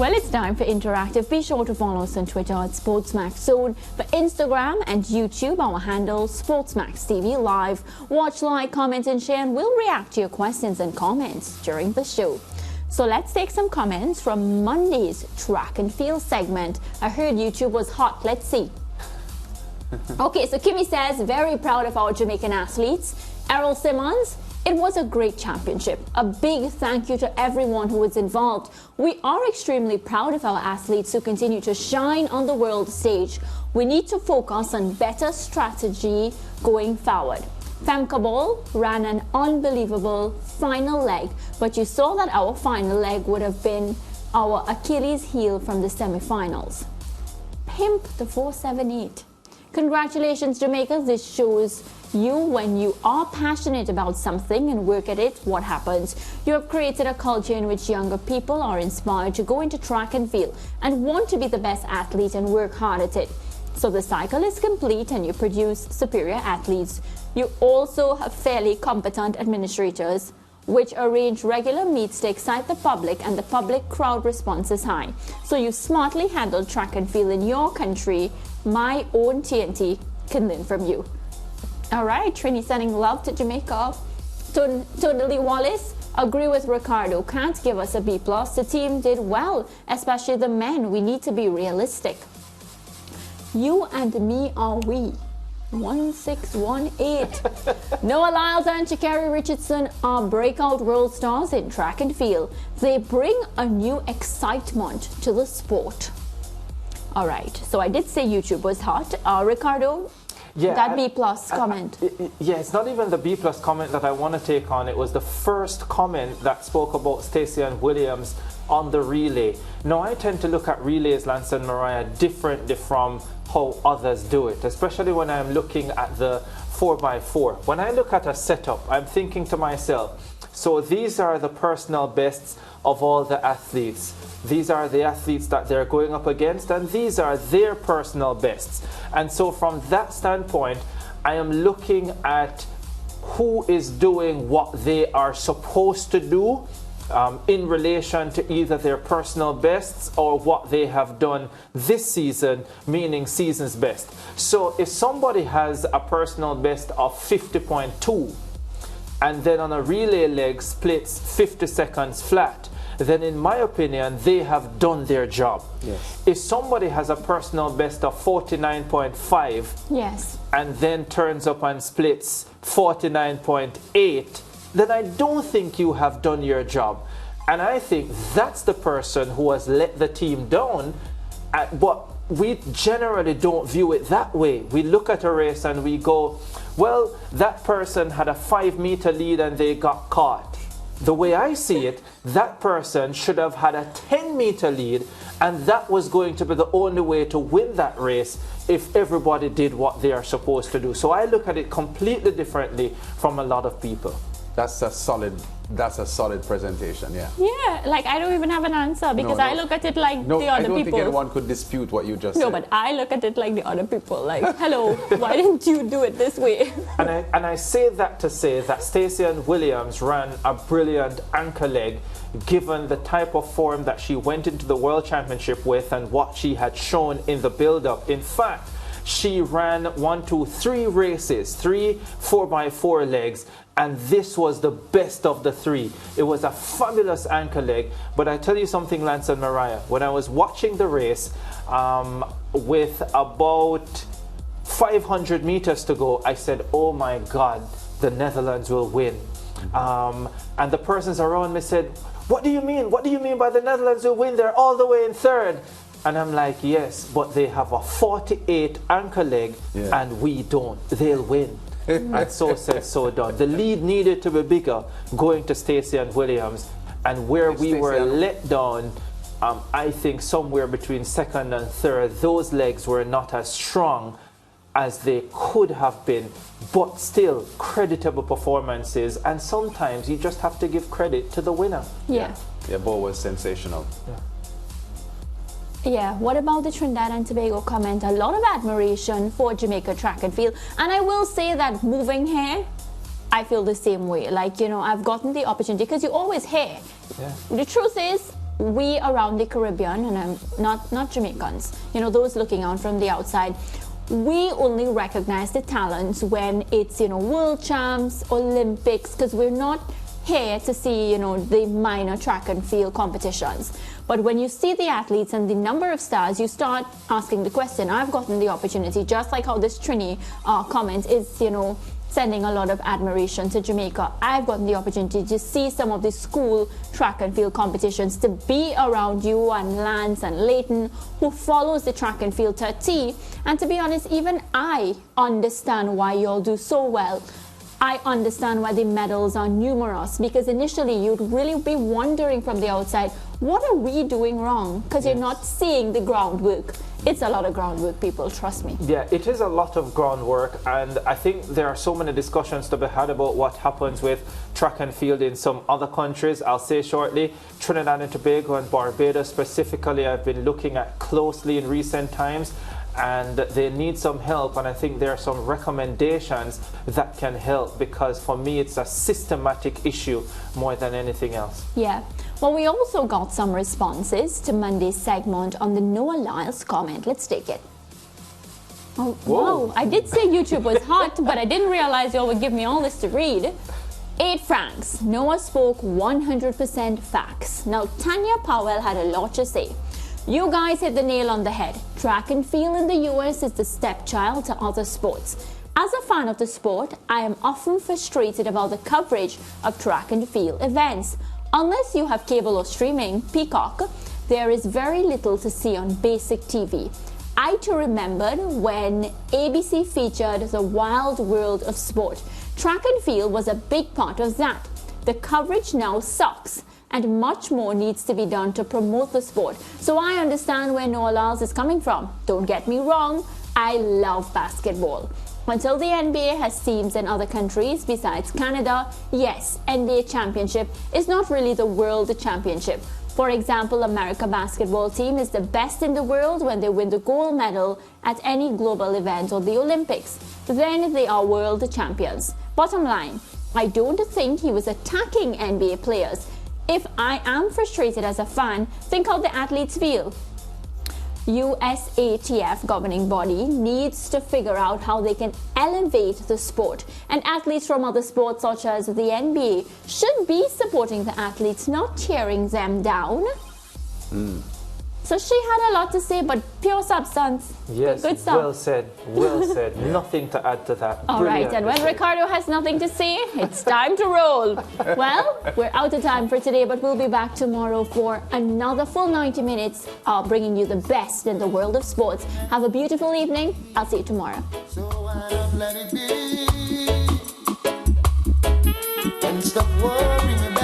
Well, it's time for Interactive. Be sure to follow us on Twitter at SportsMax Zone. For Instagram and YouTube, our handle SportsMax TV Live. Watch, like, comment, and share, and we'll react to your questions and comments during the show. So let's take some comments from Monday's track and field segment. I heard YouTube was hot. Let's see. Okay, so Kimmy says, very proud of our Jamaican athletes. Errol Simmons, it was a great championship. A big thank you to everyone who was involved. We are extremely proud of our athletes who continue to shine on the world stage. We need to focus on better strategy going forward. Femke Bol ran an unbelievable final leg, but you saw that our final leg would have been our Achilles heel from the semi-finals. Pimp the 478. Congratulations, Jamaica. This shows you when you are passionate about something and work at it, what happens? You have created a culture in which younger people are inspired to go into track and field and want to be the best athlete and work hard at it. So the cycle is complete and you produce superior athletes. You also have fairly competent administrators which arrange regular meets to excite the public, and the public crowd response is high. So you smartly handle track and field in your country. My own TNT can learn from you. All right, Trini sending love to Jamaica. Totally Wallace, agree with Ricardo. Can't give us a B+. The team did well, especially the men. We need to be realistic. You and me are we. 1618. Noah Lyles and Sha'Carri Richardson are breakout world stars in track and field. They bring a new excitement to the sport. All right, so I did say YouTube was hot. Ricardo, yeah, that B+ comment. Yeah, it's not even the B+ comment that I want to take on. It was the first comment that spoke about Stacey and Williams on the relay. Now, I tend to look at relays, Lance and Mariah, differently from how others do it, especially when I'm looking at the 4x4. When I look at a setup, I'm thinking to myself, so these are the personal bests of all the athletes. These are the athletes that they're going up against, and these are their personal bests. And so from that standpoint, I am looking at who is doing what they are supposed to do in relation to either their personal bests or what they have done this season, meaning season's best. So if somebody has a personal best of 50.2 and then on a relay leg splits 50 seconds flat, then in my opinion, they have done their job. Yes. If somebody has a personal best of 49.5 Yes. and then turns up and splits 49.8, then I don't think you have done your job. And I think that's the person who has let the team down. But we generally don't view it that way. We look at a race and we go, well, that person had a 5-meter lead and they got caught. The way I see it, that person should have had a 10-meter lead, and that was going to be the only way to win that race if everybody did what they are supposed to do. So I look at it completely differently from a lot of people. That's a solid presentation, yeah. Yeah, like I don't even have an answer because I look at it like the other people. I don't think anyone could dispute what you just said. No, but I look at it like the other people. Like, hello, why didn't you do it this way? And I say that to say that Stacey and Williams ran a brilliant anchor leg given the type of form that she went into the World Championship with and what she had shown in the build-up. In fact, she ran 3 races, 3 4x4 legs, and this was the best of the 3. It was a fabulous anchor leg. But I tell you something, Lance and Mariah, when I was watching the race with about 500 meters to go, I said, oh my God, the Netherlands will win. And the persons around me said, what do you mean? What do you mean by the Netherlands will win? They're all the way in 3rd. And I'm like, yes, but they have a 48 anchor leg, and we don't. They'll win. And so said, so done. The lead needed to be bigger going to Stacey and Williams. And where we were let down, I think somewhere between 2nd and 3rd, those legs were not as strong as they could have been, but still creditable performances. And sometimes you just have to give credit to the winner. Yeah. Yeah, Bo was sensational. Yeah. Yeah, what about the Trinidad and Tobago comment? A lot of admiration for Jamaica track and field. And I will say that moving here, I feel the same way. Like, you know, I've gotten the opportunity because you always hear. Yeah. The truth is, we around the Caribbean, and I'm not Jamaicans, you know, those looking on from the outside, we only recognize the talents when it's, you know, world champs, Olympics, because we're not here to see, you know, the minor track and field competitions. But when you see the athletes and the number of stars, you start asking the question. I've gotten the opportunity, just like how this Trini comment is, you know, sending a lot of admiration to Jamaica. I've gotten the opportunity to see some of the school track and field competitions, to be around you and Lance and Leighton, who follows the track and field to a T. And to be honest, even I understand why y'all do so well. I understand why the medals are numerous, because initially you'd really be wondering from the outside, what are we doing wrong? Because you're not seeing the groundwork. It's a lot of groundwork, people, trust me. Yeah, it is a lot of groundwork, and I think there are so many discussions to be had about what happens with track and field in some other countries. I'll say shortly, Trinidad and Tobago and Barbados specifically, I've been looking at closely in recent times, and they need some help, and I think there are some recommendations that can help, because for me it's a systematic issue more than anything else. Yeah. Well, we also got some responses to Monday's segment on the Noah Lyles comment. Let's take it. Oh, whoa. I did say YouTube was hot, but I didn't realize y'all would give me all this to read. 8 francs. Noah spoke 100% facts. Now, Tanya Powell had a lot to say. You guys hit the nail on the head. Track and field in the US is the stepchild to other sports. As a fan of the sport, I am often frustrated about the coverage of track and field events. Unless you have cable or streaming, Peacock, there is very little to see on basic TV. I too remembered when ABC featured The Wild World of Sport. Track and field was a big part of that. The coverage now sucks, and much more needs to be done to promote the sport. So I understand where Noah Lyles is coming from. Don't get me wrong, I love basketball. Until the NBA has teams in other countries besides Canada, yes, NBA championship is not really the world championship. For example, America basketball team is the best in the world when they win the gold medal at any global event or the Olympics. Then they are world champions. Bottom line, I don't think he was attacking NBA players. If I am frustrated as a fan, think how the athletes feel. USATF governing body needs to figure out how they can elevate the sport, and athletes from other sports such as the NBA should be supporting the athletes, not tearing them down. So she had a lot to say, but pure substance. Yes, good stuff. Well said, well said. Nothing to add to that. All right, and when Ricardo has nothing to say, it's time to roll. Well, we're out of time for today, but we'll be back tomorrow for another full 90 minutes, bringing you the best in the world of sports. Have a beautiful evening. I'll see you tomorrow. So let it be and stop worrying.